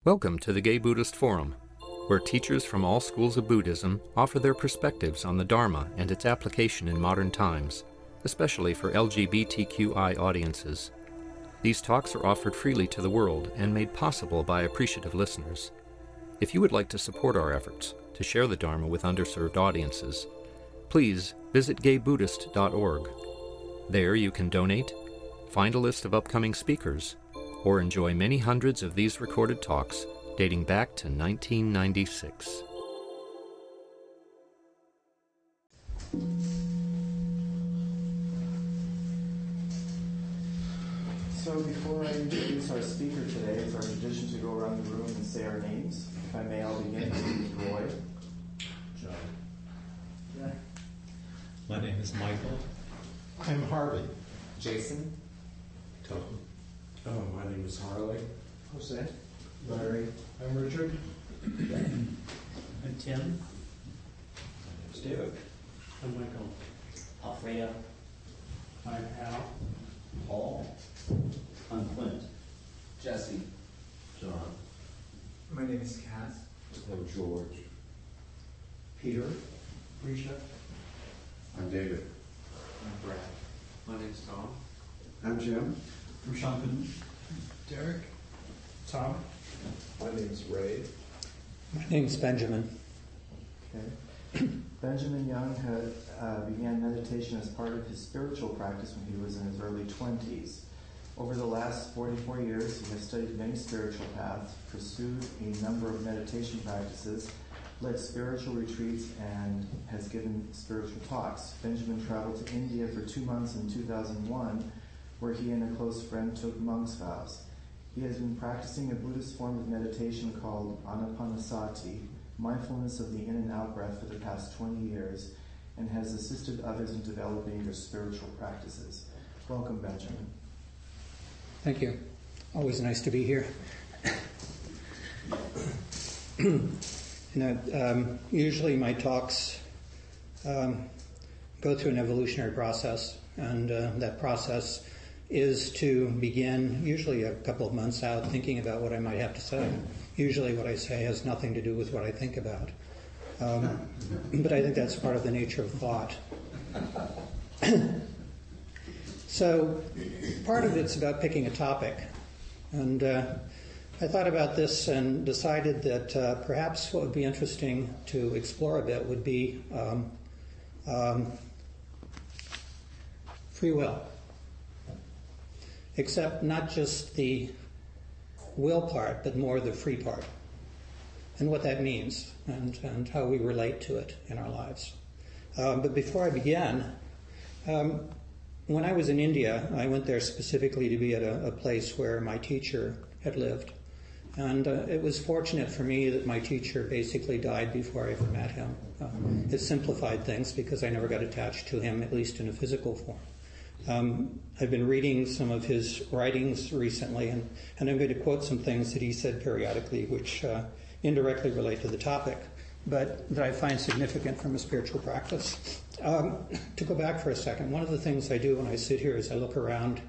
Welcome to the Gay Buddhist Forum, where teachers from all schools of Buddhism offer their perspectives on the Dharma and its application in modern times, especially for LGBTQI audiences. These talks are offered freely to the world and made possible by appreciative listeners. If you would like to support our efforts to share the Dharma with underserved audiences, please visit gaybuddhist.org. There you can donate, find a list of upcoming speakers, or enjoy many hundreds of these recorded talks dating back to 1996. So before I introduce our speaker today, it's our tradition to go around the room and say our names. If I may, I'll begin with Roy. John. Yeah. My name is Michael. I'm Harvey. Jason. Tom. Oh, my name is Harley. Jose. Larry. I'm Richard. I'm Tim. It's David. I'm Michael. Alfredo. I'm Al. Paul. I'm Clint. Jesse. John. My name is Cass. I'm George. Peter. Risha. I'm David. I'm Brad. My name's Tom. I'm Jim. I'm Shantanu. Derek. Tom. My name's Ray. My name's Benjamin. Okay. Benjamin Young began meditation as part of his spiritual practice when he was in his early 20s. Over the last 44 years, he has studied many spiritual paths, pursued a number of meditation practices, led spiritual retreats, and has given spiritual talks. Benjamin traveled to India for 2 months in 2001, where he and a close friend took monk's vows. He has been practicing a Buddhist form of meditation called Anapanasati, mindfulness of the in and out breath, for the past 20 years, and has assisted others in developing their spiritual practices. Welcome, Benjamin. Thank you. Always nice to be here. Usually my talks go through an evolutionary process, and that process is to begin usually a couple of months out thinking about what I might have to say. Usually what I say has nothing to do with what I think about. But I think that's part of the nature of thought. So part of it's about picking a topic. And I thought about this and decided that perhaps what would be interesting to explore a bit would be free will. Except not just the will part, but more the free part, and what that means, and how we relate to it in our lives. But before I begin, when I was in India, I went there specifically to be at a place where my teacher had lived. And it was fortunate for me that my teacher basically died before I ever met him. It simplified things because I never got attached to him, at least in a physical form. I've been reading some of his writings recently, and I'm going to quote some things that he said periodically, which indirectly relate to the topic, but that I find significant from a spiritual practice. To go back for a second, one of the things I do when I sit here is I look around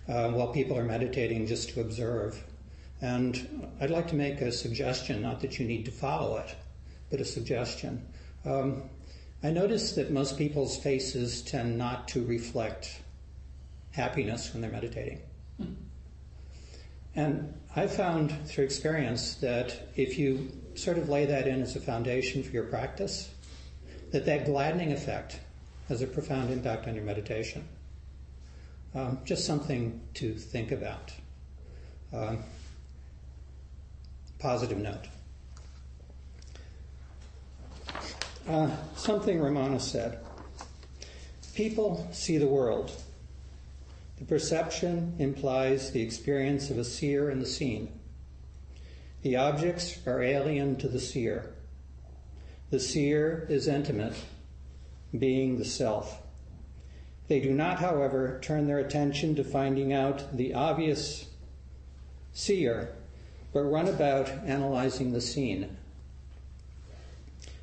while people are meditating just to observe. And I'd like to make a suggestion, not that you need to follow it, but a suggestion. I notice that most people's faces tend not to reflect happiness when they're meditating. And I found through experience that if you sort of lay that in as a foundation for your practice, that gladdening effect has a profound impact on your meditation. Just something to think about. Positive note. Something Ramana said. People see the world. The perception implies the experience of a seer in the seen. The objects are alien to the seer. The seer is intimate, being the self. They do not, however, turn their attention to finding out the obvious seer, but run about analyzing the seen.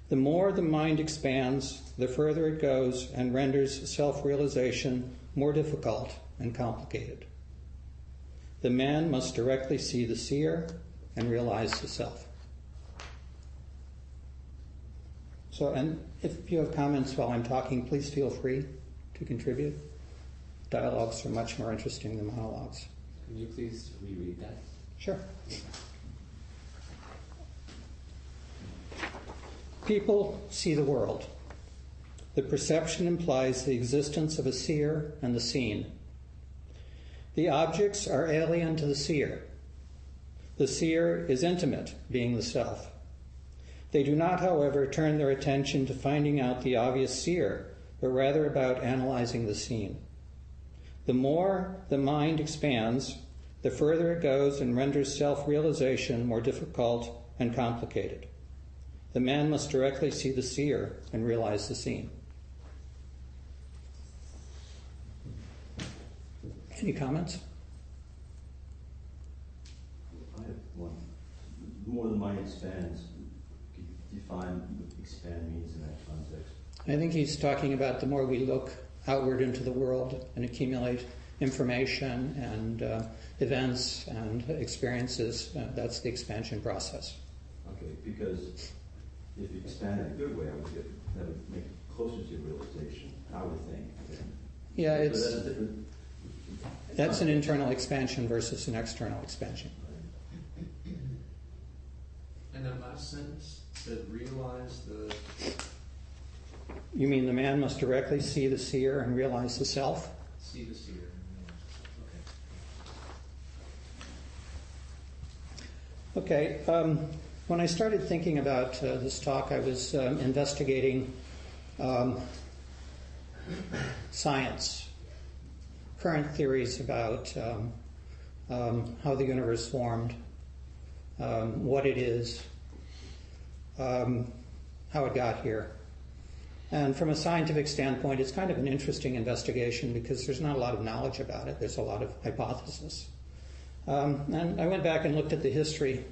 The more the mind expands, the further it goes and renders self-realization more difficult and complicated. The man must directly see the seer, and realize the self. So, and if you have comments while I'm talking, please feel free to contribute. Dialogues are much more interesting than monologues. Can you please reread that? Sure. People see the world. The perception implies the existence of a seer and the seen. The objects are alien to the seer. The seer is intimate, being the self. They do not, however, turn their attention to finding out the obvious seer, but rather about analyzing the seen. The more the mind expands, the further it goes and renders self-realization more difficult and complicated. The man must directly see the seer and realize the seen. Any comments? I have one. The more the mind expands, can you define what expand means in that context? I think he's talking about the more we look outward into the world and accumulate information and events and experiences, that's the expansion process. Okay, because if you expand in a good way, that would make it closer to realization, I would think. Yeah, So that's a different. that's an internal expansion versus an external expansion. And that last sentence said realize the... You mean the man must directly see the seer and realize the self? See the seer. Okay. When I started thinking about this talk, I was investigating science, current theories about how the universe formed, what it is, how it got here. And from a scientific standpoint, it's kind of an interesting investigation because there's not a lot of knowledge about it. There's a lot of hypothesis. And I went back and looked at the history,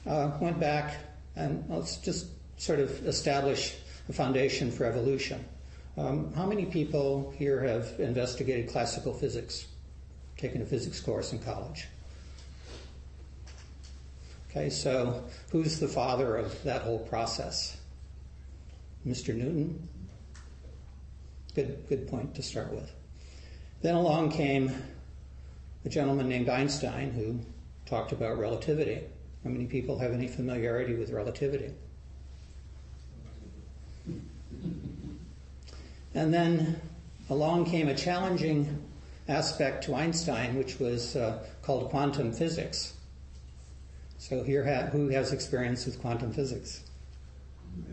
went back and let's just sort of establish a foundation for evolution. How many people here have investigated classical physics, taken a physics course in college? Okay, so who's the father of that whole process? Mr. Newton? Good point to start with. Then along came a gentleman named Einstein who talked about relativity. How many people have any familiarity with relativity? And then along came a challenging aspect to Einstein, which was called quantum physics. So here, who has experience with quantum physics?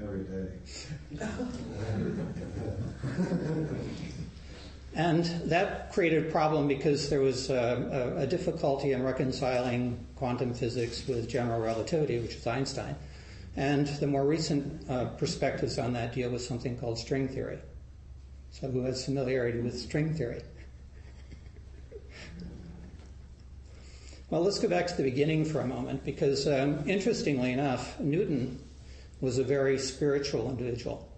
Every day. And that created a problem because there was a difficulty in reconciling quantum physics with general relativity, which is Einstein. And the more recent perspectives on that deal with something called string theory. So who has familiarity with string theory? Well, let's go back to the beginning for a moment because, interestingly enough, Newton was a very spiritual individual.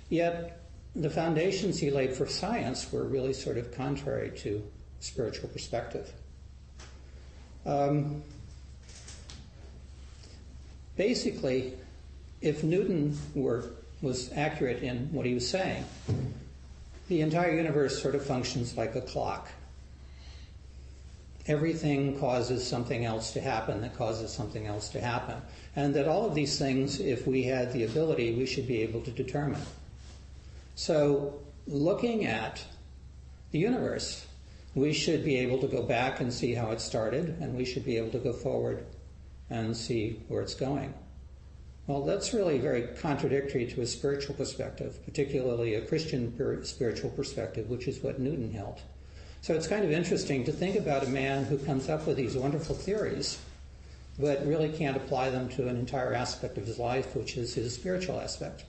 Yet, the foundations he laid for science were really sort of contrary to spiritual perspective. Basically, if Newton was accurate in what he was saying, the entire universe sort of functions like a clock. Everything causes something else to happen that causes something else to happen. And that all of these things, if we had the ability, we should be able to determine. So, looking at the universe, we should be able to go back and see how it started, and we should be able to go forward and see where it's going. Well, that's really very contradictory to a spiritual perspective, particularly a Christian spiritual perspective, which is what Newton held. So it's kind of interesting to think about a man who comes up with these wonderful theories, but really can't apply them to an entire aspect of his life, which is his spiritual aspect.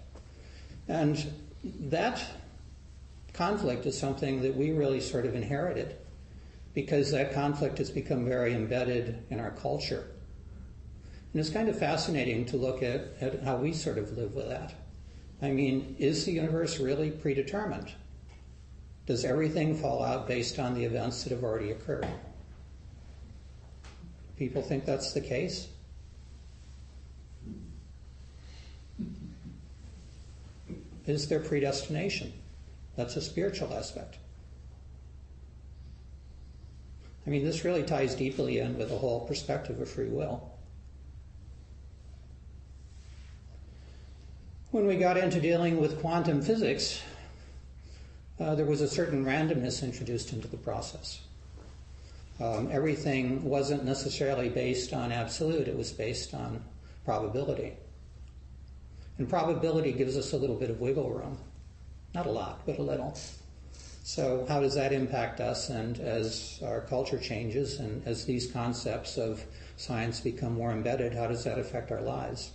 And that conflict is something that we really sort of inherited, because that conflict has become very embedded in our culture. And it's kind of fascinating to look at how we sort of live with that. I mean, is the universe really predetermined? Does everything fall out based on the events that have already occurred? people think that's the case? Is there predestination? That's a spiritual aspect. I mean, this really ties deeply in with the whole perspective of free will. When we got into dealing with quantum physics, there was a certain randomness introduced into the process. Everything wasn't necessarily based on absolute, it was based on probability. And probability gives us a little bit of wiggle room. Not a lot, but a little. So how does that impact us? And as our culture changes and as these concepts of science become more embedded, how does that affect our lives?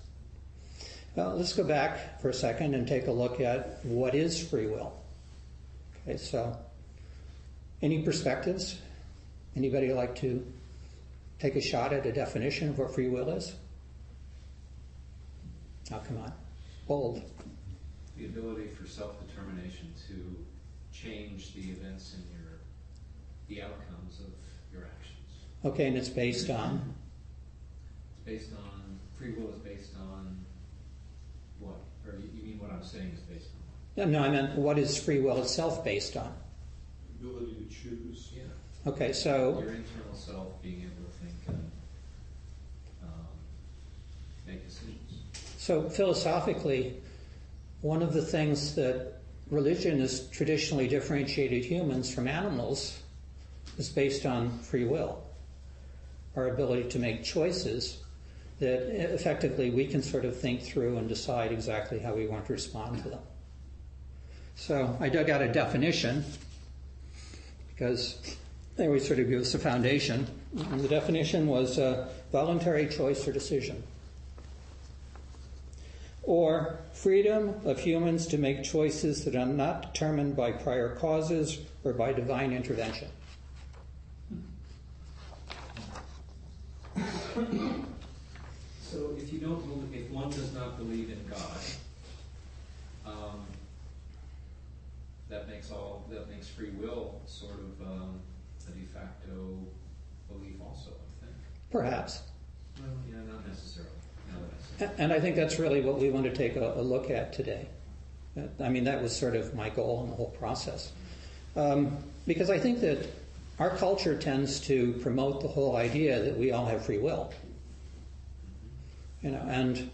Well, let's go back for a second and take a look at what is free will. Okay, so any perspectives? Anybody like to take a shot at a definition of what free will is? Oh, come on. Bold. The ability for self-determination to change the events in the outcomes of your actions. Okay, and it's based on? Free will is based on what? Or you mean what I'm saying is based on what? No, I meant what is free will itself based on? Ability to choose. Yeah. Okay, so... Your internal self being able to think and make decisions. So philosophically, one of the things that religion has traditionally differentiated humans from animals is based on free will, our ability to make choices that effectively we can sort of think through and decide exactly how we want to respond to them. So I dug out a definition because they always sort of give us a foundation. And the definition was voluntary choice or decision, or freedom of humans to make choices that are not determined by prior causes or by divine intervention. So if one does not believe in God, that makes free will sort of a de facto belief also, I think. Perhaps. Well, yeah, not necessarily. And I think that's really what we want to take a look at today. I mean, that was sort of my goal in the whole process. Because I think that our culture tends to promote the whole idea that we all have free will. And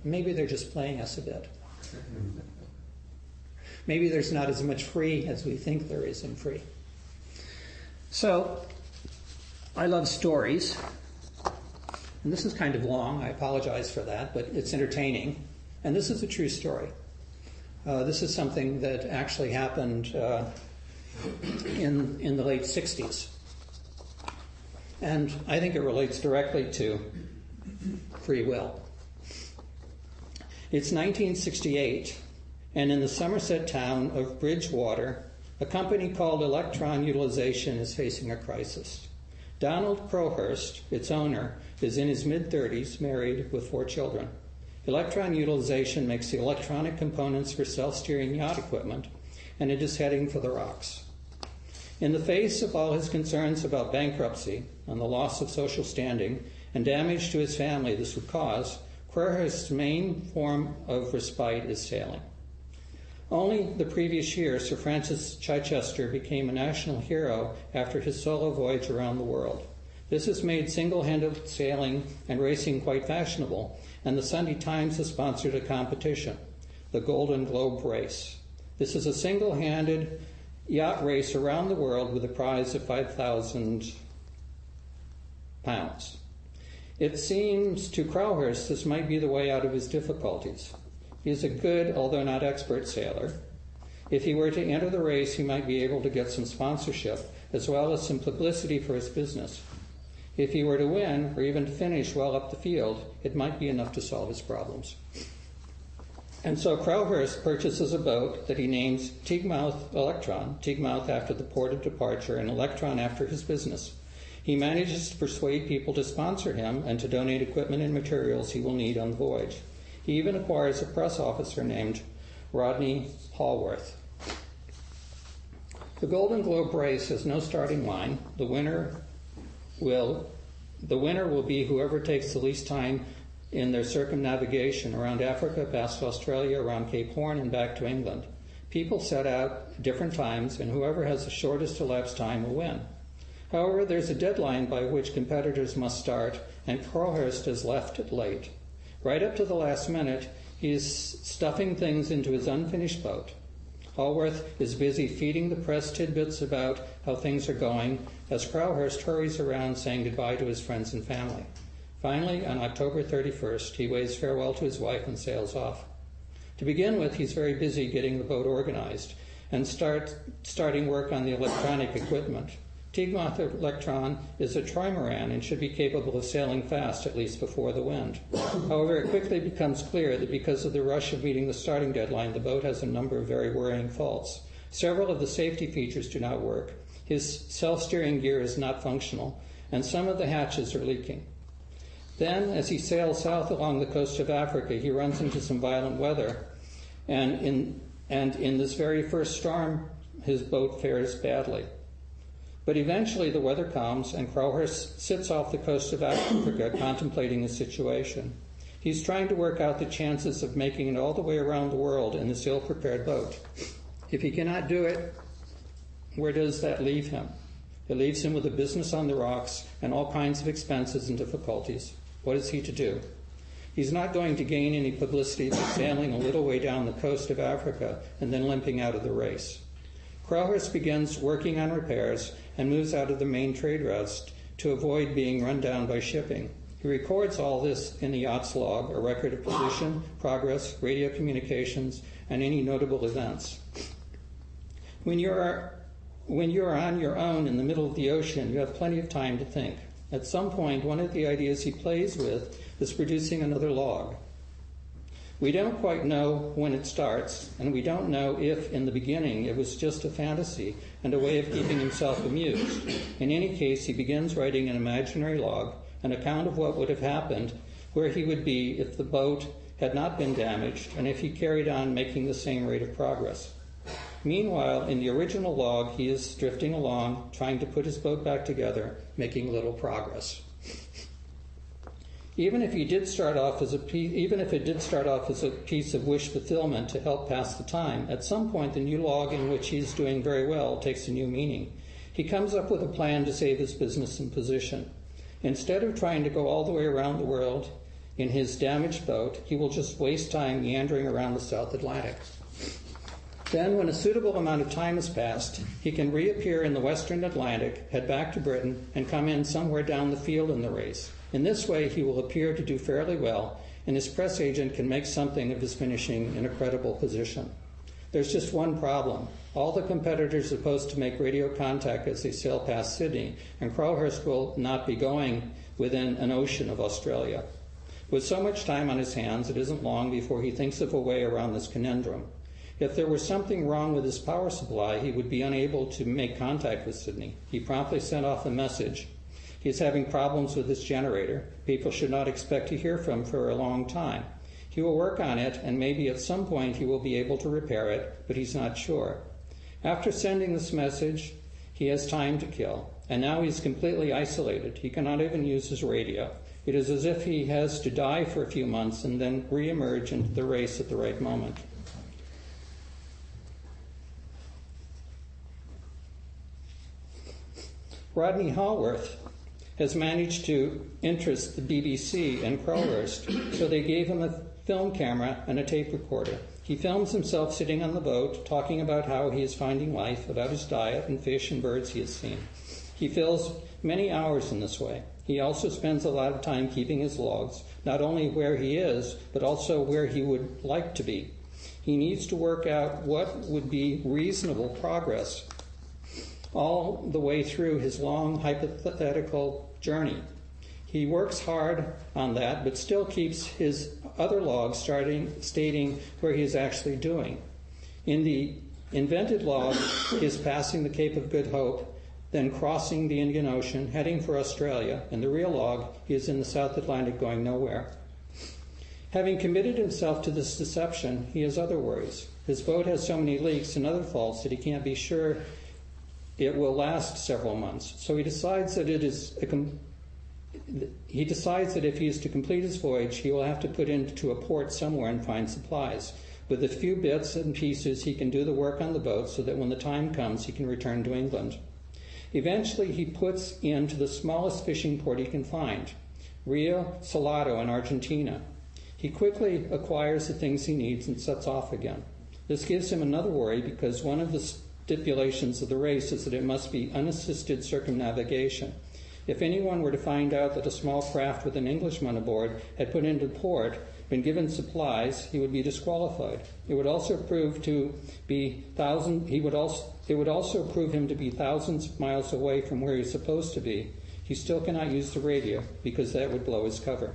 maybe they're just playing us a bit. Maybe there's not as much free as we think there is in free. So, I love stories. And this is kind of long, I apologize for that, but it's entertaining. And this is a true story. This is something that actually happened in the late 60s. And I think it relates directly to free will. It's 1968, and in the Somerset town of Bridgewater, a company called Electron Utilization is facing a crisis. Donald Crowhurst, its owner, is in his mid-30s, married with 4 children. Electron Utilization makes the electronic components for self-steering yacht equipment, and it is heading for the rocks. In the face of all his concerns about bankruptcy and the loss of social standing and damage to his family this would cause, Crowhurst's main form of respite is sailing. Only the previous year, Sir Francis Chichester became a national hero after his solo voyage around the world. This has made single-handed sailing and racing quite fashionable, and the Sunday Times has sponsored a competition, the Golden Globe Race. This is a single-handed yacht race around the world with a prize of £5,000. It seems to Crowhurst this might be the way out of his difficulties. He is a good, although not expert, sailor. If he were to enter the race, he might be able to get some sponsorship, as well as some publicity for his business. If he were to win, or even to finish well up the field, it might be enough to solve his problems. And so Crowhurst purchases a boat that he names Teagemouth Electron, Teagemouth after the port of departure, and Electron after his business. He manages to persuade people to sponsor him and to donate equipment and materials he will need on the voyage. He even acquires a press officer named Rodney Hallworth. The Golden Globe race has no starting line. The winner the winner will be whoever takes the least time in their circumnavigation around Africa, past Australia, around Cape Horn, and back to England. People set out at different times, and whoever has the shortest elapsed time will win. However, there's a deadline by which competitors must start, and Crowhurst has left it late. Right up to the last minute, he is stuffing things into his unfinished boat. Hallworth is busy feeding the press tidbits about how things are going as Crowhurst hurries around saying goodbye to his friends and family. Finally, on October 31st, he waves farewell to his wife and sails off. To begin with, he's very busy getting the boat organized and starting work on the electronic equipment. Tigmoth Electron is a trimaran and should be capable of sailing fast, at least before the wind. However, it quickly becomes clear that because of the rush of meeting the starting deadline, the boat has a number of very worrying faults. Several of the safety features do not work. His self-steering gear is not functional, and some of the hatches are leaking. Then, as he sails south along the coast of Africa, he runs into some violent weather, and in this very first storm, his boat fares badly. But eventually the weather calms, and Crowhurst sits off the coast of Africa contemplating the situation. He's trying to work out the chances of making it all the way around the world in this ill-prepared boat. If he cannot do it, where does that leave him? It leaves him with a business on the rocks and all kinds of expenses and difficulties. What is he to do? He's not going to gain any publicity by sailing a little way down the coast of Africa and then limping out of the race. Crowhurst begins working on repairs and moves out of the main trade routes to avoid being run down by shipping. He records all this in the yacht's log, a record of position, progress, radio communications, and any notable events. When you're on your own in the middle of the ocean, you have plenty of time to think. At some point, one of the ideas he plays with is producing another log. We don't quite know when it starts, and we don't know if, in the beginning, it was just a fantasy and a way of keeping himself amused. In any case, he begins writing an imaginary log, an account of what would have happened, where he would be if the boat had not been damaged, and if he carried on making the same rate of progress. Meanwhile, in the original log, he is drifting along, trying to put his boat back together, making little progress. Even if it did start off as a piece of wish fulfillment to help pass the time, at some point the new log in which he's doing very well takes a new meaning. He comes up with a plan to save his business and position. Instead of trying to go all the way around the world in his damaged boat, he will just waste time meandering around the South Atlantic. Then, when a suitable amount of time has passed, he can reappear in the Western Atlantic, head back to Britain, and come in somewhere down the field in the race. In this way, he will appear to do fairly well, and his press agent can make something of his finishing in a credible position. There's just one problem. All the competitors are supposed to make radio contact as they sail past Sydney, and Crowhurst will not be going within an ocean of Australia. With so much time on his hands, it isn't long before he thinks of a way around this conundrum. If there was something wrong with his power supply, he would be unable to make contact with Sydney. He promptly sent off a message. He is having problems with his generator. People should not expect to hear from him for a long time. He will work on it, and maybe at some point he will be able to repair it, but he's not sure. After sending this message, he has time to kill, and now he's completely isolated. He cannot even use his radio. It is as if he has to die for a few months and then re-emerge into the race at the right moment. Rodney Hallworth has managed to interest the BBC and Crowhurst, so they gave him a film camera and a tape recorder. He films himself sitting on the boat, talking about how he is finding life, about his diet and fish and birds he has seen. He fills many hours in this way. He also spends a lot of time keeping his logs, not only where he is, but also where he would like to be. He needs to work out what would be reasonable progress all the way through his long hypothetical journey. He works hard on that, but still keeps his other logs stating where he is actually doing. In the invented log, he is passing the Cape of Good Hope, then crossing the Indian Ocean, heading for Australia. In the real log, he is in the South Atlantic going nowhere. Having committed himself to this deception, he has other worries. His boat has so many leaks and other faults that he can't be sure it will last several months. So he decides that if he is to complete his voyage, he will have to put into a port somewhere and find supplies. With a few bits and pieces, he can do the work on the boat so that when the time comes, he can return to England. Eventually, he puts into the smallest fishing port he can find, Rio Salado in Argentina. He quickly acquires the things he needs and sets off again. This gives him another worry because one of the stipulations of the race is that it must be unassisted circumnavigation. If anyone were to find out that a small craft with an Englishman aboard had put into port, been given supplies, he would be disqualified. It would also prove him to be thousands of miles away from where he's supposed to be. He still cannot use the radio because that would blow his cover.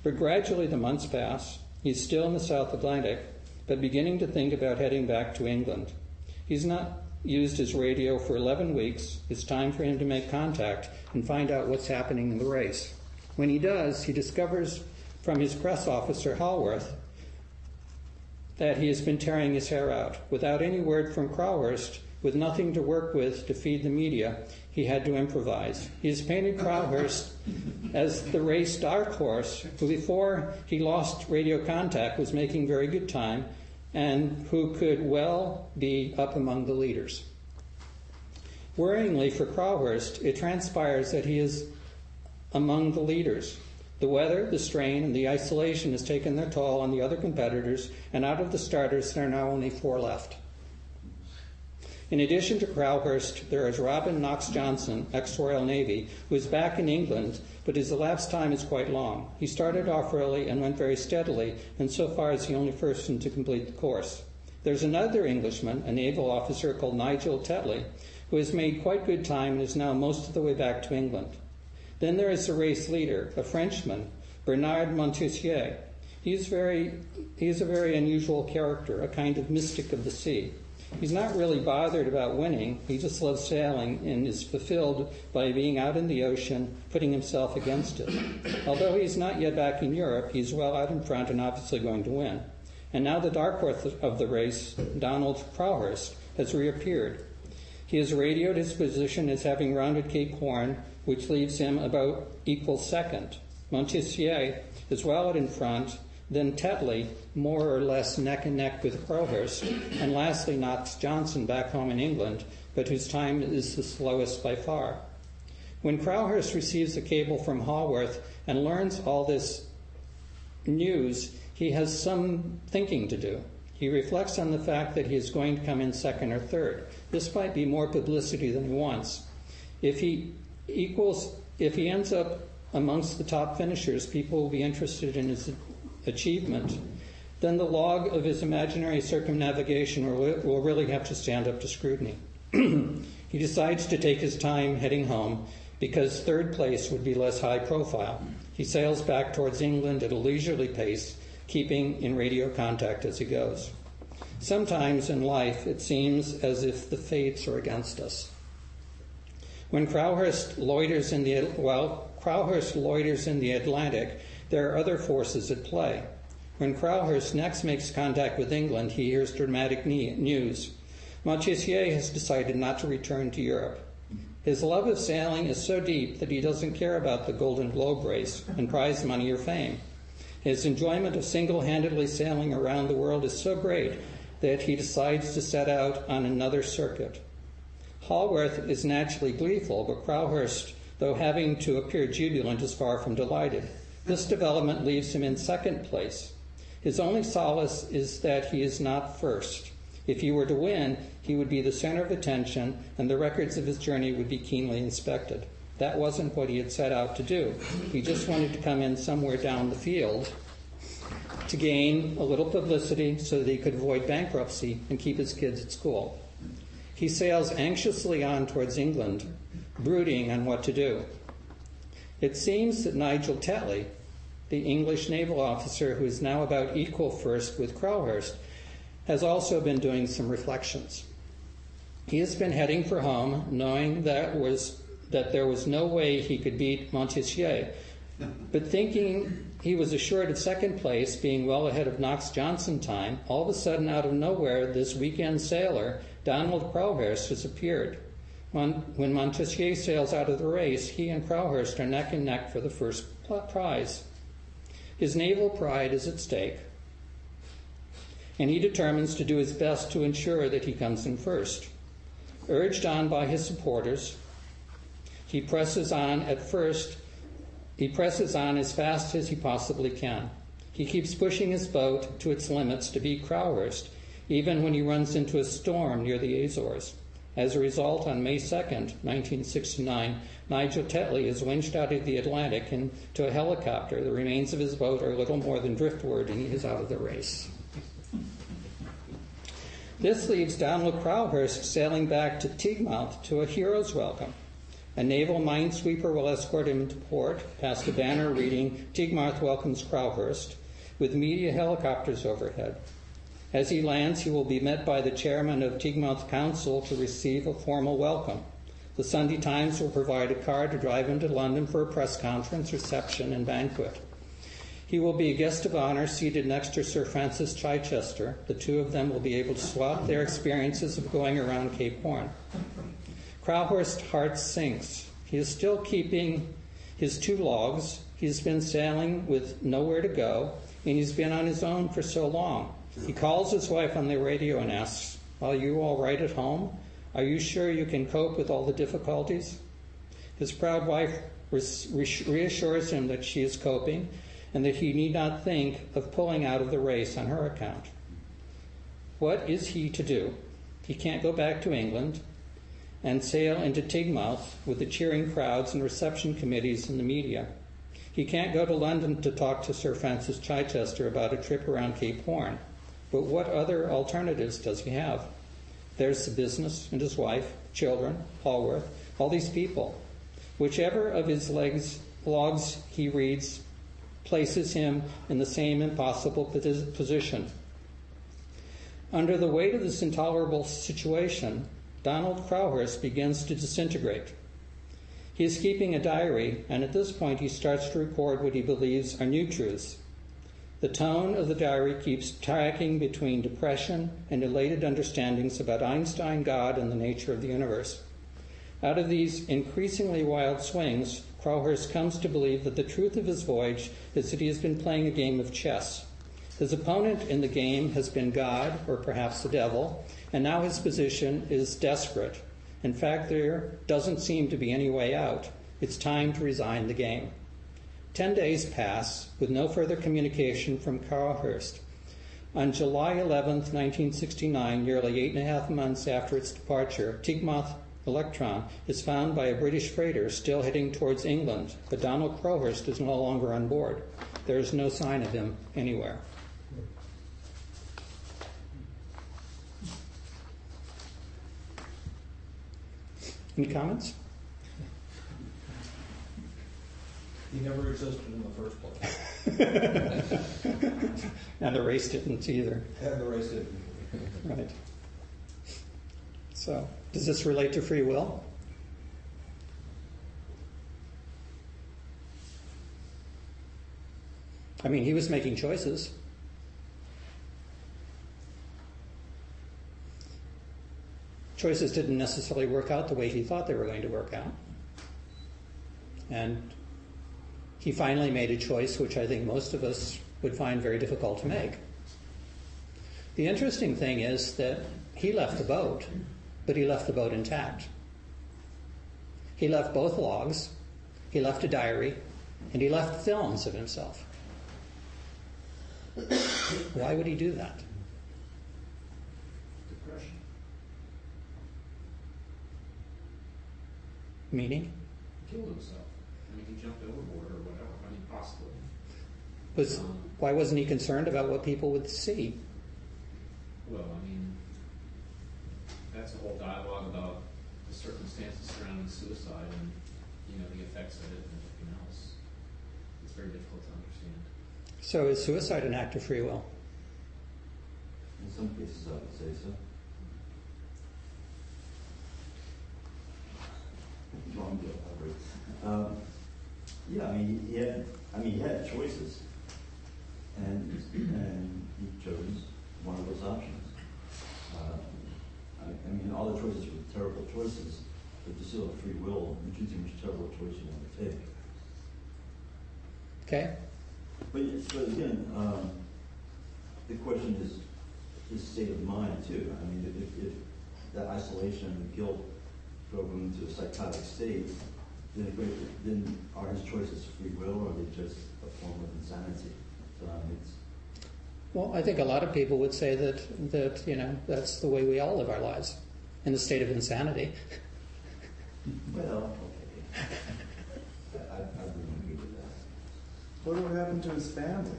But gradually the months pass. He's still in the South Atlantic, but beginning to think about heading back to England. He's not used his radio for 11 weeks. It's time for him to make contact and find out what's happening in the race. When he does, he discovers from his press officer, Hallworth, that he has been tearing his hair out. Without any word from Crowhurst, with nothing to work with to feed the media, he had to improvise. He has painted Crowhurst as the race dark horse, who before he lost radio contact was making very good time, and who could well be up among the leaders. Worryingly for Crowhurst, it transpires that he is among the leaders. The weather, the strain, and the isolation has taken their toll on the other competitors, and out of the starters, there are now only 4 left. In addition to Crowhurst, there is Robin Knox Johnson, ex-Royal Navy, who is back in England, but his elapsed time is quite long. He started off early and went very steadily, and so far is the only person to complete the course. There's another Englishman, a naval officer called Nigel Tetley, who has made quite good time and is now most of the way back to England. Then there is the race leader, a Frenchman, Bernard Montessier. He is a very unusual character, a kind of mystic of the sea. He's not really bothered about winning. He just loves sailing and is fulfilled by being out in the ocean, putting himself against it. Although he's not yet back in Europe, he's well out in front and obviously going to win. And now the dark horse of the race, Donald Crowhurst, has reappeared. He has radioed his position as having rounded Cape Horn, which leaves him about equal second. Montessier is well out in front, then Tetley, more or less neck and neck with Crowhurst, and lastly Knox Johnson back home in England, but whose time is the slowest by far. When Crowhurst receives a cable from Hallworth and learns all this news, he has some thinking to do. He reflects on the fact that he is going to come in second or third. This might be more publicity than he wants. If he ends up amongst the top finishers, people will be interested in his achievement. Then the log of his imaginary circumnavigation will really have to stand up to scrutiny. He decides to take his time heading home because third place would be less high profile. He sails back towards England at a leisurely pace, keeping in radio contact as he goes. Sometimes in life it seems as if the fates are against us. When Crowhurst loiters in the Atlantic, there are other forces at play. When Crowhurst next makes contact with England, he hears dramatic news. Montessier has decided not to return to Europe. His love of sailing is so deep that he doesn't care about the Golden Globe race and prize money or fame. His enjoyment of single-handedly sailing around the world is so great that he decides to set out on another circuit. Hallworth is naturally gleeful, but Crowhurst, though having to appear jubilant, is far from delighted. This development leaves him in second place. His only solace is that he is not first. If he were to win, he would be the center of attention, and the records of his journey would be keenly inspected. That wasn't what he had set out to do. He just wanted to come in somewhere down the field to gain a little publicity so that he could avoid bankruptcy and keep his kids at school. He sails anxiously on towards England, brooding on what to do. It seems that Nigel Tetley, the English naval officer who is now about equal first with Crowhurst, has also been doing some reflections. He has been heading for home, knowing that there was no way he could beat Montessier, but thinking he was assured of second place, being well ahead of Knox Johnson time, all of a sudden out of nowhere, this weekend sailor, Donald Crowhurst, has appeared. When Montesquieu sails out of the race, he and Crowhurst are neck and neck for the first prize. His naval pride is at stake, and he determines to do his best to ensure that he comes in first. Urged on by his supporters, he presses on as fast as he possibly can. He keeps pushing his boat to its limits to beat Crowhurst, even when he runs into a storm near the Azores. As a result, on May 2nd, 1969, Nigel Tetley is winched out of the Atlantic into a helicopter. The remains of his boat are little more than driftwood, and he is out of the race. This leaves Donald Crowhurst sailing back to Teignmouth to a hero's welcome. A naval minesweeper will escort him into port, past a banner reading, "Teignmouth welcomes Crowhurst," with media helicopters overhead. As he lands, he will be met by the chairman of Teignmouth Council to receive a formal welcome. The Sunday Times will provide a car to drive him to London for a press conference, reception, and banquet. He will be a guest of honor seated next to Sir Francis Chichester. The two of them will be able to swap their experiences of going around Cape Horn. Crowhurst's heart sinks. He is still keeping his 2 logs. He's been sailing with nowhere to go, and he's been on his own for so long. He calls his wife on the radio and asks, "Are you all right at home? Are you sure you can cope with all the difficulties?" His proud wife reassures him that she is coping and that he need not think of pulling out of the race on her account. What is he to do? He can't go back to England and sail into Teignmouth with the cheering crowds and reception committees and the media. He can't go to London to talk to Sir Francis Chichester about a trip around Cape Horn. But what other alternatives does he have? There's the business and his wife, children, Hallworth, all these people. Whichever of his logs he reads places him in the same impossible position. Under the weight of this intolerable situation, Donald Crowhurst begins to disintegrate. He is keeping a diary, and at this point he starts to record what he believes are new truths. The tone of the diary keeps tracking between depression and elated understandings about Einstein, God, and the nature of the universe. Out of these increasingly wild swings, Crowhurst comes to believe that the truth of his voyage is that he has been playing a game of chess. His opponent in the game has been God, or perhaps the devil, and now his position is desperate. In fact, there doesn't seem to be any way out. It's time to resign the game. 10 days pass with no further communication from Crowhurst. On July 11th, 1969, nearly 8.5 months after its departure, Teignmouth Electron is found by a British freighter still heading towards England, but Donald Crowhurst is no longer on board. There is no sign of him anywhere. Any comments? He never existed in the first place. And the race didn't either. And the race didn't. Right. So, does this relate to free will? I mean, he was making choices. Choices didn't necessarily work out the way he thought they were going to work out. And he finally made a choice which I think most of us would find very difficult to make. The interesting thing is that he left the boat, but he left the boat intact. He left both logs, he left a diary, and he left films of himself. Why would he do that? Depression. Meaning? He killed himself. I mean, he jumped overboard or whatever. I mean, possibly. Why wasn't he concerned about what people would see? Well, I mean, that's a whole dialogue about the circumstances surrounding suicide and, the effects of it and everything else. It's very difficult to understand. So is suicide an act of free will? In some cases, I would say so. Yeah, I mean, he had choices, and he chose one of those options. I mean, all the choices were terrible choices, but you still have free will in choosing whichever choice you want to take. Okay? But again, the question is state of mind too. I mean, if that isolation and guilt drove him into a psychotic state, then are his choices free will, or are they just a form of insanity? So Well, I think a lot of people would say that that's the way we all live our lives, in a state of insanity. well, okay. I wouldn't agree with that. What would happen to his family?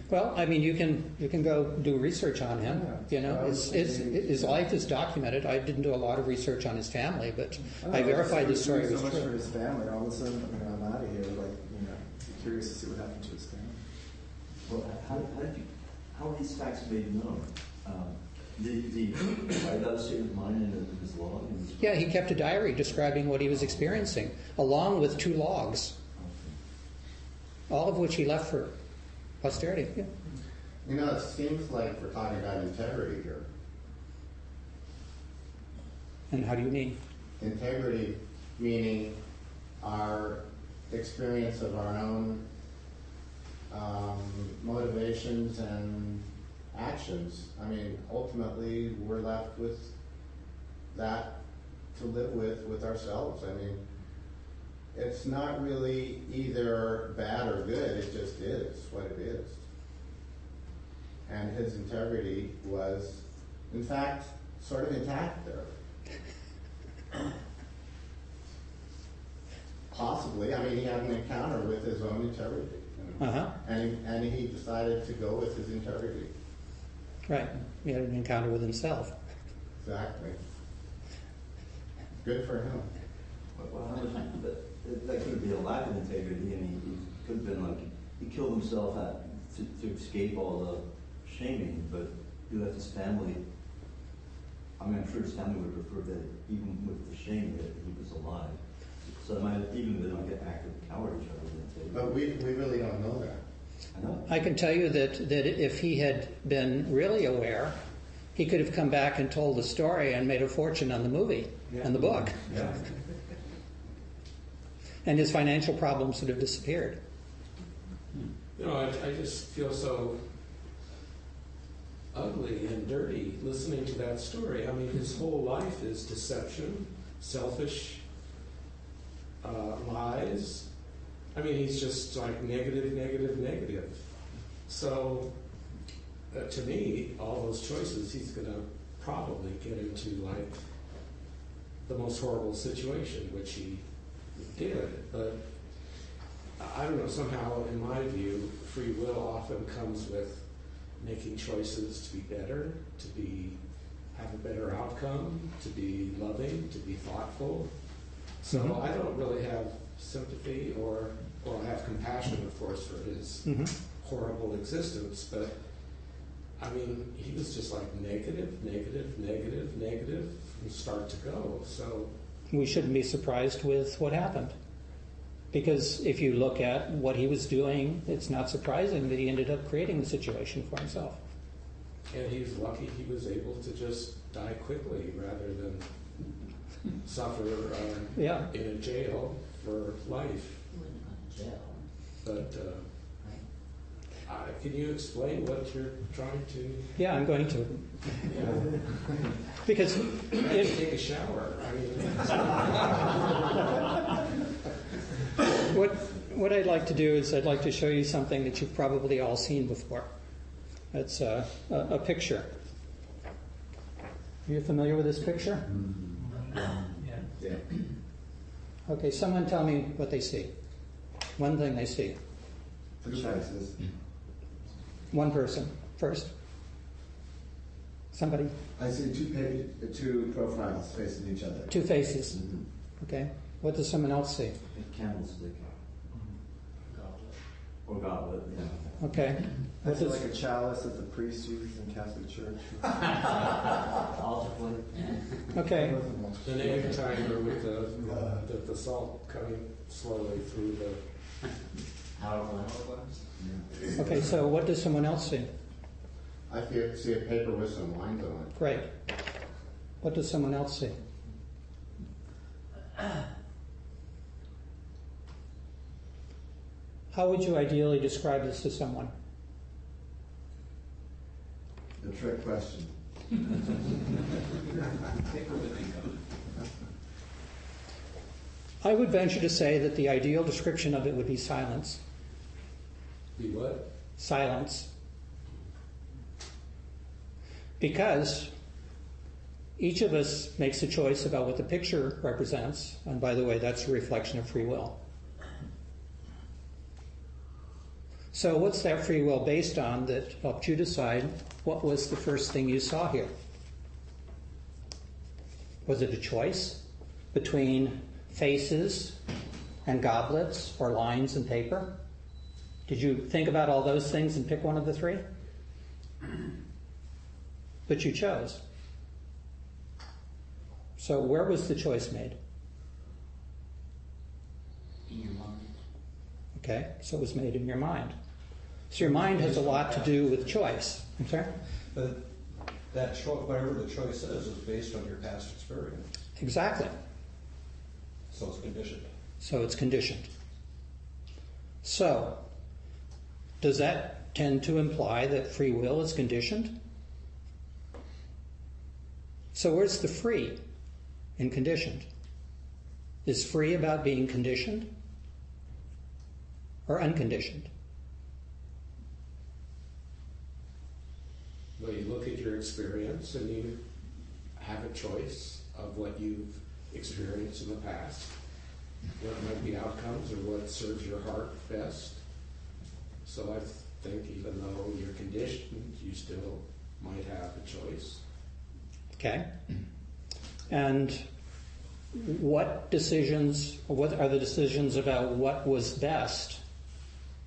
Well, I mean, you can go do research on him. His life is documented. I didn't do a lot of research on his family, but I verified the story was so much true. for his family. All of a sudden, I'm out of here. Curious to see what happened to his family. Well, how were these facts made known? Did he write out a state of mind in his log? Yeah, he kept a diary describing what he was experiencing, along with 2 logs, all of which he left for posterity. Yeah. It seems like we're talking about integrity here. And how do you mean? Integrity meaning our experience of our own motivations and actions. I mean, ultimately, we're left with that to live with ourselves. I mean, it's not really either bad or good, it just is what it is. And his integrity was, in fact, sort of intact there. Possibly. I mean, he had an encounter with his own integrity. And he decided to go with his integrity. Right. He had an encounter with himself. Exactly. Good for him. Well, that could be a lack of integrity, and he could have been he killed himself to escape all the shaming, but he left his family. I mean, I'm sure his family would prefer that even with the shame that he was alive. So it might have even been an act of cowardice rather than integrity. But we really don't know that. I know. I can tell you that if he had been really aware, he could have come back and told the story and made a fortune on the movie and the book. Yeah. And his financial problems would have disappeared. I just feel so ugly and dirty listening to that story. I mean, his whole life is deception, selfish lies. I mean, he's just like negative, negative, negative. So, to me, all those choices, he's going to probably get into like the most horrible situation, which he did. But I don't know, somehow, in my view, free will often comes with making choices to be better, have a better outcome, to be loving, to be thoughtful. So I don't really have sympathy or I have compassion, of course, for his horrible existence, but I mean, he was just like negative, negative, negative, negative from start to go. So We shouldn't be surprised with what happened. Because if you look at what he was doing, it's not surprising that he ended up creating the situation for himself. And he's lucky he was able to just die quickly rather than suffer in a jail for life. Jail. But can you explain what you're trying to? Yeah, I'm going to. Because take a shower. What I'd like to do is I'd like to show you something that you've probably all seen before. It's a picture. Are you familiar with this picture? Yeah. Okay, someone tell me what they see. One thing they see. Two choices. One person first. Somebody. I see two profiles facing each other. Two faces. Okay. What does someone else see? A candlestick. Or goblet, yeah. Okay. I feel like a chalice that the priest uses in Catholic Church. Altar plate. Okay. An egg timer with the salt coming slowly through the Hourglass. Okay, so what does someone else see? I see a paper with some lines on it. Great. What does someone else see? How would you ideally describe this to someone? The trick question. I would venture to say that the ideal description of it would be silence. Be what? Silence. Because each of us makes a choice about what the picture represents, and by the way, that's a reflection of free will. So what's that free will based on that helped you decide what was the first thing you saw here? Was it a choice between faces and goblets or lines and paper? Did you think about all those things and pick one of the three? But you chose. So where was the choice made? In your mind. Okay, so it was made in your mind. So your mind has a lot to do with choice. I'm sorry? But that choice, whatever the choice is based on your past experience. Exactly. So it's conditioned. So it's conditioned. So, does that tend to imply that free will is conditioned? So where's the free in conditioned? Is free about being conditioned or unconditioned? Well, you look at your experience and you have a choice of what you've experienced in the past, what might be outcomes or what serves your heart best. So I think even though you're conditioned, you still might have a choice. Okay. And what are the decisions about what was best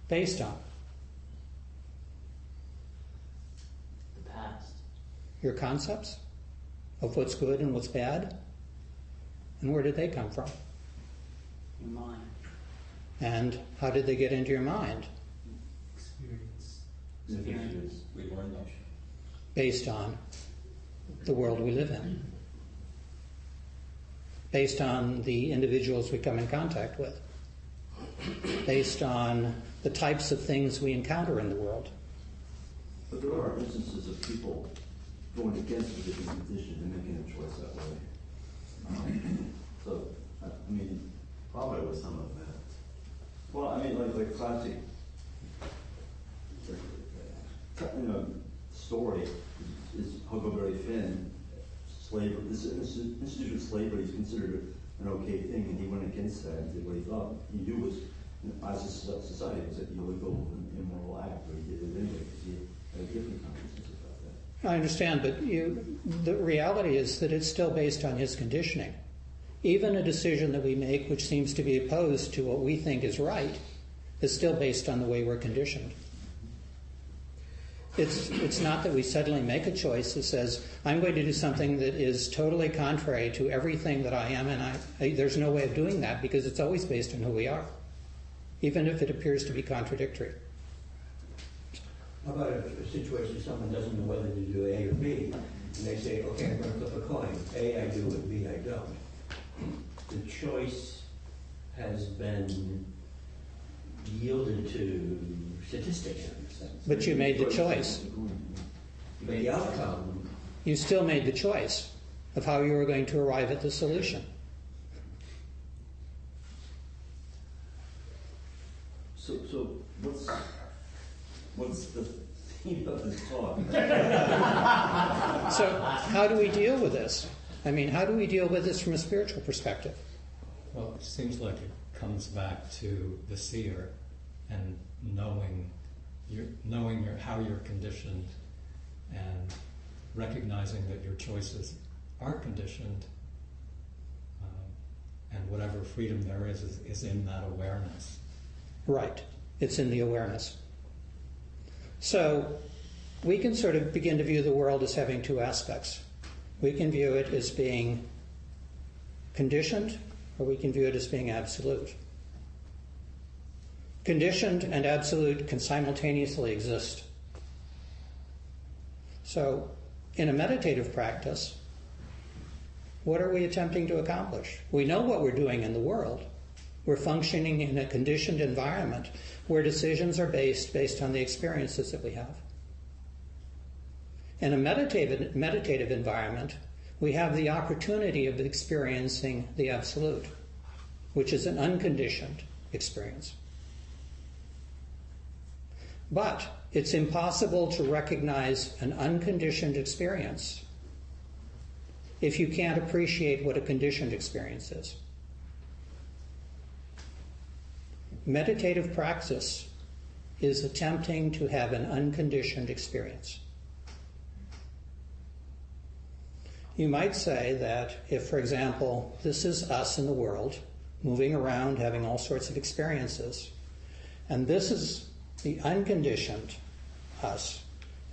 based on? The past. Your concepts of what's good and what's bad? And where did they come from? Your mind. And how did they get into your mind? Experience. We learned those. Based on the world we live in. Based on the individuals we come in contact with. Based on the types of things we encounter in the world. But there are instances of people going against a different condition and making a choice that way. So, I mean, Probably with some of that. well, I mean, like classic, story is Huckleberry Finn. Slavery, this institution of slavery is considered an okay thing, and he went against that and did what he thought he knew was, as a society, was an illegal and immoral act, but he did it anyway because he had a different consciousness about that. I understand, but the reality is that it's still based on his conditioning. Even a decision that we make which seems to be opposed to what we think is right is still based on the way we're conditioned. It's not that we suddenly make a choice that says, I'm going to do something that is totally contrary to everything that I am, and there's no way of doing that because it's always based on who we are, even if it appears to be contradictory. How about a situation someone doesn't know whether to do A or B, and they say, okay, I'm going to flip a coin. A, I do, and B, I don't. The choice has been yielded to statistics in a sense. But you made the choice. But the outcome, You still made the choice of how you were going to arrive at the solution. So what's the theme of this talk? So how do we deal with this? I mean, how do we deal with this from a spiritual perspective? Well, it seems like it comes back to the seer and knowing how you're conditioned and recognizing that your choices are conditioned, and whatever freedom there is in that awareness. Right. It's in the awareness. So we can sort of begin to view the world as having two aspects. We can view it as being conditioned, or we can view it as being absolute. Conditioned and absolute can simultaneously exist. So, in a meditative practice, what are we attempting to accomplish? We know what we're doing in the world. We're functioning in a conditioned environment where decisions are based on the experiences that we have. In a meditative environment, we have the opportunity of experiencing the absolute, which is an unconditioned experience. But it's impossible to recognize an unconditioned experience if you can't appreciate what a conditioned experience is. Meditative practice is attempting to have an unconditioned experience. You might say that if, for example, this is us in the world, moving around, having all sorts of experiences, and this is the unconditioned us,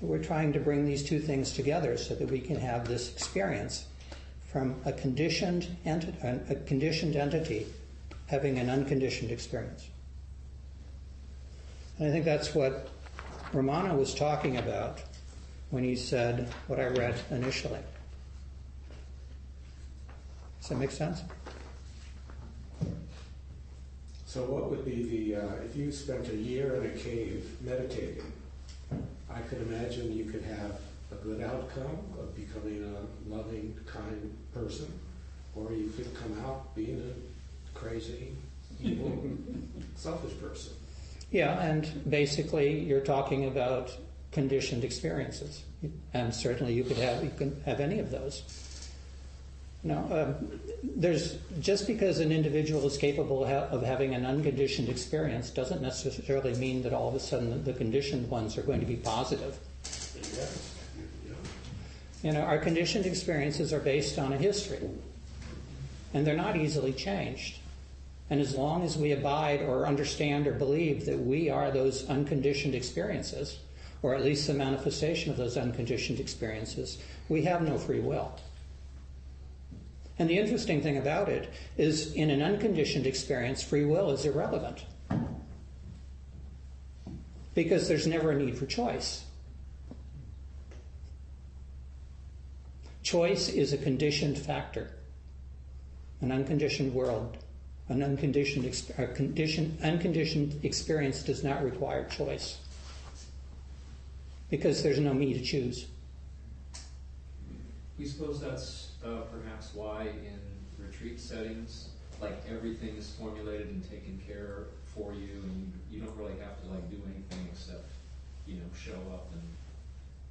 and we're trying to bring these two things together so that we can have this experience from a conditioned entity having an unconditioned experience. And I think that's what Ramana was talking about when he said what I read initially. Does that make sense? So what would be the, if you spent a year in a cave meditating, I could imagine you could have a good outcome of becoming a loving, kind person, or you could come out being a crazy, evil, selfish person. Yeah, and basically you're talking about conditioned experiences, and certainly you can have any of those. Now, there's just because an individual is capable of having an unconditioned experience doesn't necessarily mean that all of a sudden the conditioned ones are going to be positive. You know, our conditioned experiences are based on a history, and they're not easily changed. And as long as we abide or understand or believe that we are those unconditioned experiences, or at least the manifestation of those unconditioned experiences, we have no free will. And the interesting thing about it is, in an unconditioned experience, free will is irrelevant. Because there's never a need for choice. Choice is a conditioned factor. An unconditioned world, an unconditioned experience does not require choice. Because there's no me to choose. We suppose that's perhaps why in retreat settings, like everything is formulated and taken care for you, and you don't really have to like do anything except, you know, show up and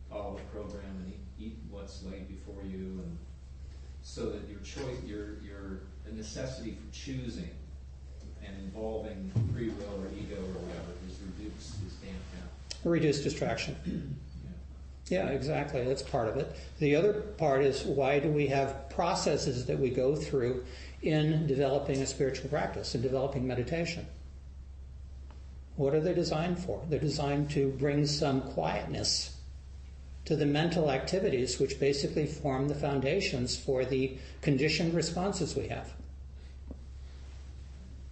follow the program and eat what's laid before you, and so that your choice, your necessity for choosing and involving free will or ego or whatever is reduced, is damped down. Reduced distraction. Yeah, exactly. That's part of it. The other part is, why do we have processes that we go through in developing a spiritual practice, in developing meditation? What are they designed for? They're designed to bring some quietness to the mental activities which basically form the foundations for the conditioned responses we have.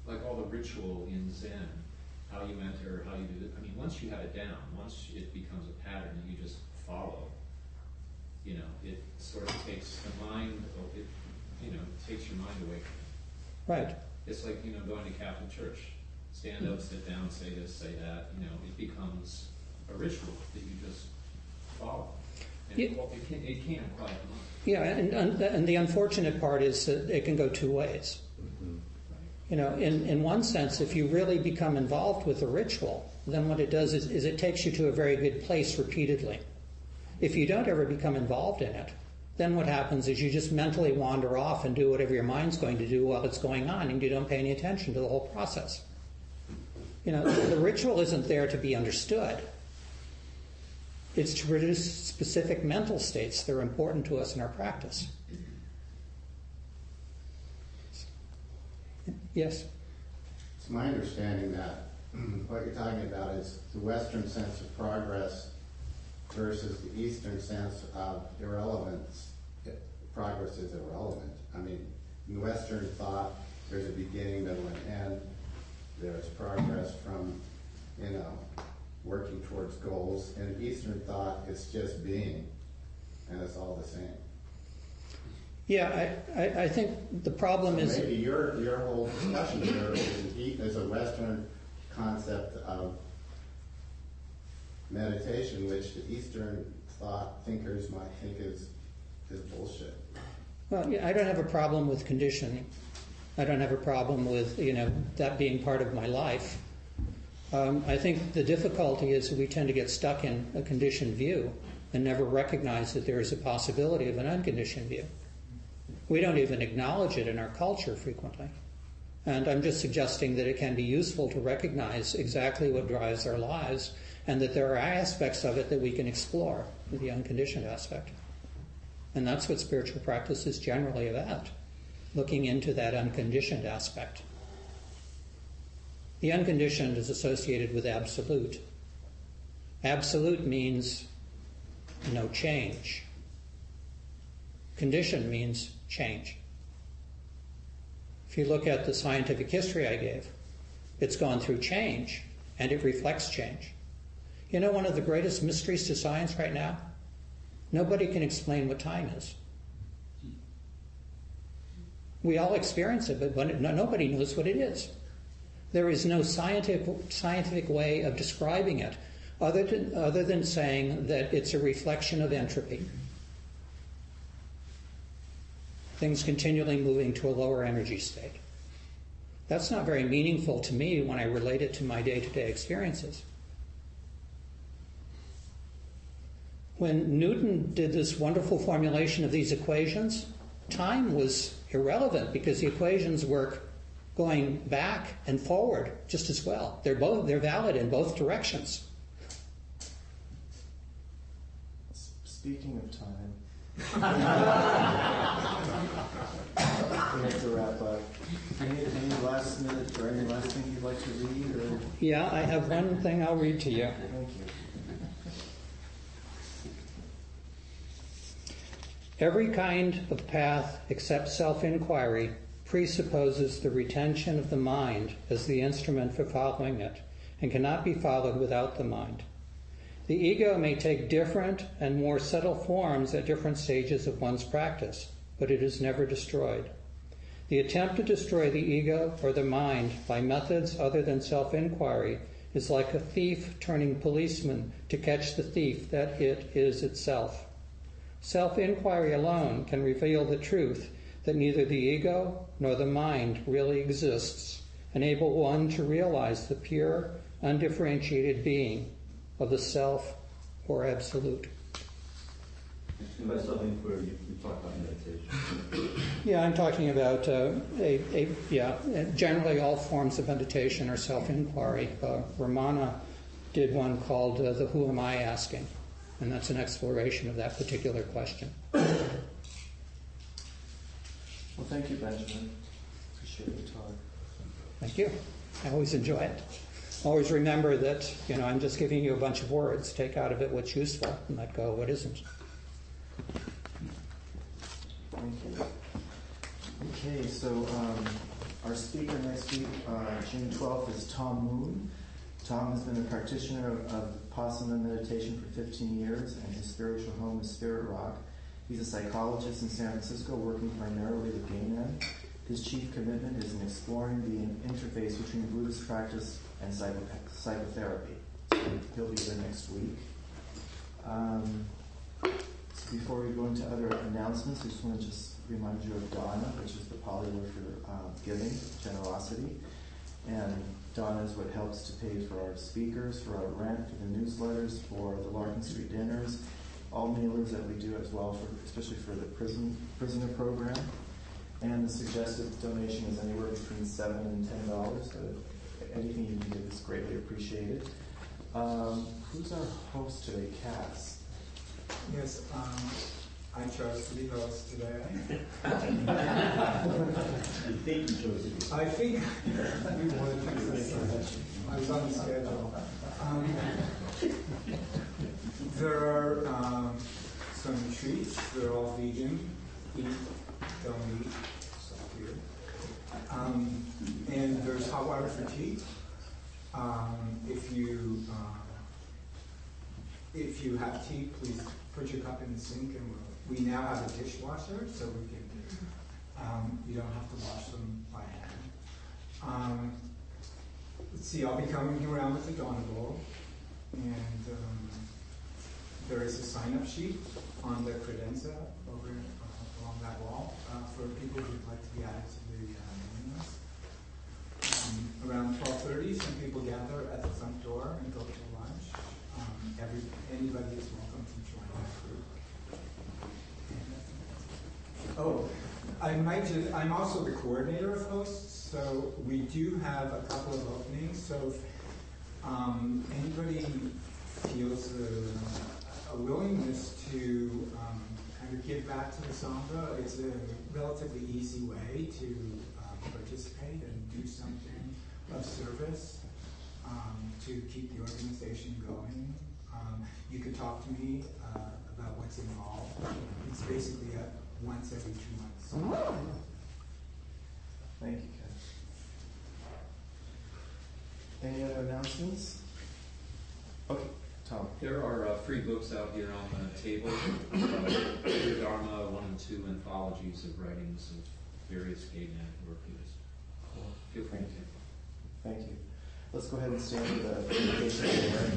Like all the ritual in Zen, how you enter, how you do it. I mean, once you have it down, once it becomes a pattern that you just follow, you know, it sort of takes the mind, takes your mind away from it. Right. It's like, you know, going to Catholic Church. Stand up, sit down, say this, say that. You know, it becomes a ritual that you just follow. And it can quiet the mind. Yeah, and the unfortunate part is that it can go two ways. You know, in one sense, if you really become involved with a ritual, then what it does is it takes you to a very good place repeatedly. If you don't ever become involved in it, then what happens is you just mentally wander off and do whatever your mind's going to do while it's going on, and you don't pay any attention to the whole process. You know, the ritual isn't there to be understood. It's to produce specific mental states that are important to us in our practice. Yes? It's my understanding that what you're talking about is the Western sense of progress versus the Eastern sense of irrelevance. Progress is irrelevant. I mean, in Western thought, there's a beginning, middle, and end. There's progress from, working towards goals. In Eastern thought, it's just being, and it's all the same. Yeah, I think the problem is... Maybe your whole discussion here is a Western concept of meditation, which the Eastern thought thinkers might think is bullshit. Well, yeah, I don't have a problem with conditioning. I don't have a problem with, that being part of my life. I think the difficulty is that we tend to get stuck in a conditioned view and never recognize that there is a possibility of an unconditioned view. We don't even acknowledge it in our culture frequently. And I'm just suggesting that it can be useful to recognize exactly what drives our lives and that there are aspects of it that we can explore, the unconditioned aspect. And that's what spiritual practice is generally about, looking into that unconditioned aspect. The unconditioned is associated with absolute. Absolute means no change. Conditioned means change. If you look at the scientific history I gave, it's gone through change, and it reflects change. One of the greatest mysteries to science right now? Nobody can explain what time is. We all experience it, but nobody knows what it is. There is no scientific way of describing it other than saying that it's a reflection of entropy. Things continually moving to a lower energy state. That's not very meaningful to me when I relate it to my day-to-day experiences. When Newton did this wonderful formulation of these equations, time was irrelevant because the equations work going back and forward just as well. They're valid in both directions. Speaking of time, we have to wrap up. Any last minute or any last thing you'd like to read? Or? Yeah, I have one thing I'll read to you. Thank you. Every kind of path except self-inquiry presupposes the retention of the mind as the instrument for following it, and cannot be followed without the mind. The ego may take different and more subtle forms at different stages of one's practice, but it is never destroyed. The attempt to destroy the ego or the mind by methods other than self-inquiry is like a thief turning policeman to catch the thief that it is itself. Self-inquiry alone can reveal the truth that neither the ego nor the mind really exists, enable one to realize the pure, undifferentiated being of the self or absolute. And by self-inquiry, you talk about meditation. Yeah, I'm talking about generally all forms of meditation are self-inquiry. Ramana did one called the Who Am I Asking? And that's an exploration of that particular question. Well, thank you, Benjamin. Appreciate your talk. Thank you. I always enjoy it. Always remember that, I'm just giving you a bunch of words. Take out of it what's useful and let go of what isn't. Thank you. Okay, so our speaker next week, June 12th, is Tom Moon. Tom has been a practitioner of Vipassana meditation for 15 years, and his spiritual home is Spirit Rock. He's a psychologist in San Francisco, working primarily with gay men. His chief commitment is in exploring the interface between Buddhist practice and psychotherapy. So he'll be there next week. So before we go into other announcements, I just want to remind you of Dana, which is the Pali word for giving, generosity. And Dana is what helps to pay for our speakers, for our rent, for the newsletters, for the Larkin Street dinners, all mailers that we do as well, especially for the prisoner program. And the suggested donation is anywhere between $7 and $10. So anything you can give is greatly appreciated. Who's our host today, Cass? Yes, I chose to be host today. You think you chose to be? I think we wanted to do this. I was on the schedule. There are some treats. They're all vegan. Eat, don't eat. Stuff here. And there's hot water for tea. If you have tea, please put your cup in the sink, and we now have a dishwasher, so we can. You don't have to wash them by hand. let's see, I'll be coming around with the Donna Bowl, and there is a sign-up sheet on the credenza over along that wall for people who'd like to be added to the mailing list. Around 12:30, some people gather at the front door and go to lunch. Anybody is welcome to join that group. Oh, I'm also the coordinator of hosts, so we do have a couple of openings. So if anybody feels a willingness to kind of give back to the Sangha, it's a relatively easy way to participate and do something of service to keep the organization going. You could talk to me about what's involved. It's basically once every 2 months. Thank you, Ken. Any other announcements? Okay, Tom. There are free books out here on the table. Pure Dharma 1 and 2 anthologies of writings of various gay men who are Buddhist. Feel free to take them. Thank you. Let's go ahead and stand for the invocation of the Lord.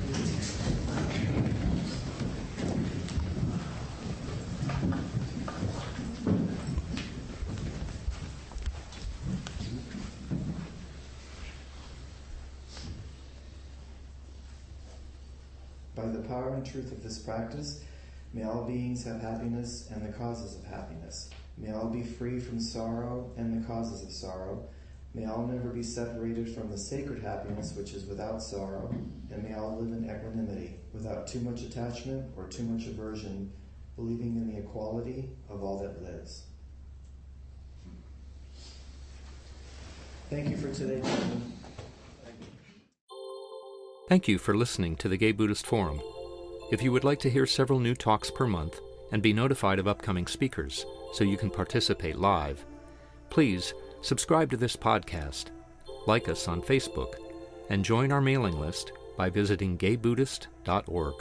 By the power and truth of this practice, may all beings have happiness and the causes of happiness. May all be free from sorrow and the causes of sorrow. May all never be separated from the sacred happiness which is without sorrow, and may all live in equanimity, without too much attachment or too much aversion, believing in the equality of all that lives. Thank you for today, gentlemen. Thank you for listening to the Gay Buddhist Forum. If you would like to hear several new talks per month and be notified of upcoming speakers so you can participate live, please subscribe to this podcast, like us on Facebook, and join our mailing list by visiting gaybuddhist.org.